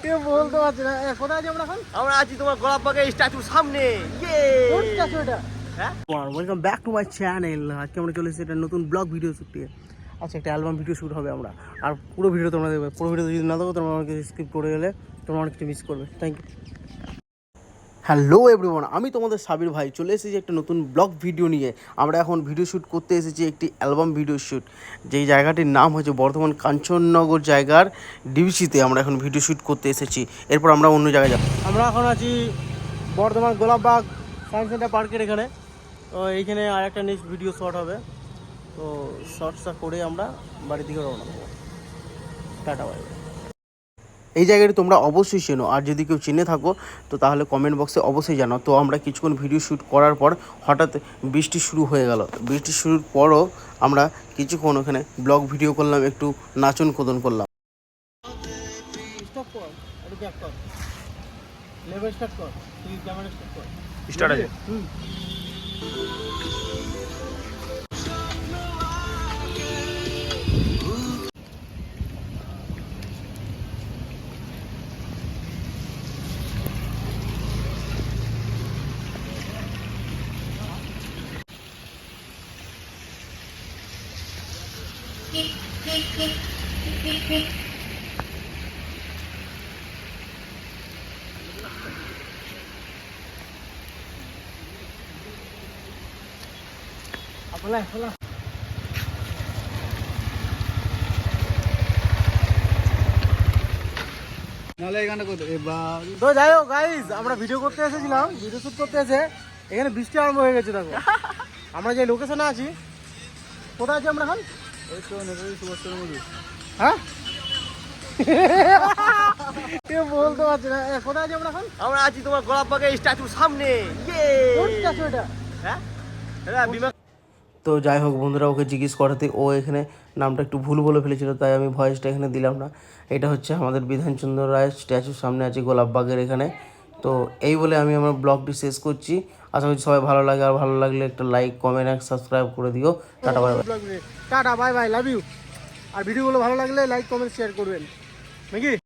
কেউ বলতে পারছি না। কোথায় আছি আমরা এখন? আমরা আছি তোমার গোলাপবাগের স্ট্যাচুর সামনে। কোন স্ট্যাচু এটা? হ্যাঁ, welcome back to my channel. আজকে আমরা চলে এসেছি একটা নতুন ব্লগ ভিডিও শ্যুট নিয়ে। আচ্ছা, একটা অ্যালবাম ভিডিও শ্যুট হবে আমরা। আর পুরো ভিডিও তোমরা দেখবে। পুরো ভিডিও যদি না দেখো তোমরা আমাকে স্কিপ করে গেলে তোমরা অনেক কিছু মিস করবে। Thank you. হ্যালো এভরিওয়ান, আমি তোমাদের সাবির ভাই চলে এসেছি একটা নতুন ব্লগ ভিডিও নিয়ে। আমরা এখন ভিডিও শ্যুট করতে এসেছি একটি অ্যালবাম ভিডিও শ্যুট, যেই জায়গাটির নাম হচ্ছে বর্ধমান কাঞ্চননগর জায়গার ডিভিসিতে। আমরা এখন ভিডিও শ্যুট করতে এসেছি, এরপর আমরা অন্য জায়গায় যাব। আমরা এখন আছি বর্ধমান গোলাপবাগ সায়েন্স সেন্টার পার্কের এখানে। তো এইখানে আর একটা নেক্সট ভিডিও শট হবে। তো শর্টসটা করে আমরা বাড়ি থেকে রওনা দেবো। Tata bye. এই জায়গাটি তোমরা অবশ্যই চেনো, আর যদি কেউ চিনে থাকো তো তাহলে কমেন্ট বক্সে অবশ্যই জানাও। তো আমরা কিছুক্ষণ ভিডিও শ্যুট করার পর হঠাৎ বৃষ্টি শুরু হয়ে গেল। বৃষ্টি শুরুর পরও আমরা কিছুক্ষণ ওখানে ব্লগ ভিডিও করলাম, একটু নাচন কোদন করলাম। স্টার্ট আছে। তো যাই হোক গাইজ, আমরা ভিডিও করতে এসেছিলাম, ভিডিও শুট করতে এসে এখানে বৃষ্টি আরম্ভ হয়ে গেছে। দেখো আমরা যে লোকেশনে আছি, কোথায় আছি আমরা এখন? হ্যাঁ, কেউ বলতে পারছি না। কোথায় আছি আমরা এখন? আমরা আছি তোমার গোলাপবাগের স্ট্যাচুর সামনে। কোন স্ট্যাচু এটা? হ্যাঁ, বিমান। তো যাই হোক বন্ধুরা, ওকে জিজ্ঞেস করাতে ও এখানে নামটা একটু ভুল বলে ফেলেছিল, তাই আমি ভয়েসটা এখানে দিলাম না। এটা হচ্ছে আমাদের বিধানচন্দ্র রায়ের স্ট্যাচুর সামনে আছে গোলাপবাগের এখানে। তো এই বলে আমি আমার ব্লগটি শেষ করছি। আশা করছি সবাই ভালো লাগে, আর ভালো লাগলে একটা লাইক, কমেন্ট আর সাবস্ক্রাইব করে দিও। Tata bye bye. Tata bye bye, love you. আর ভিডিওগুলো ভালো লাগলে লাইক, কমেন্ট, শেয়ার করবেন নাকি?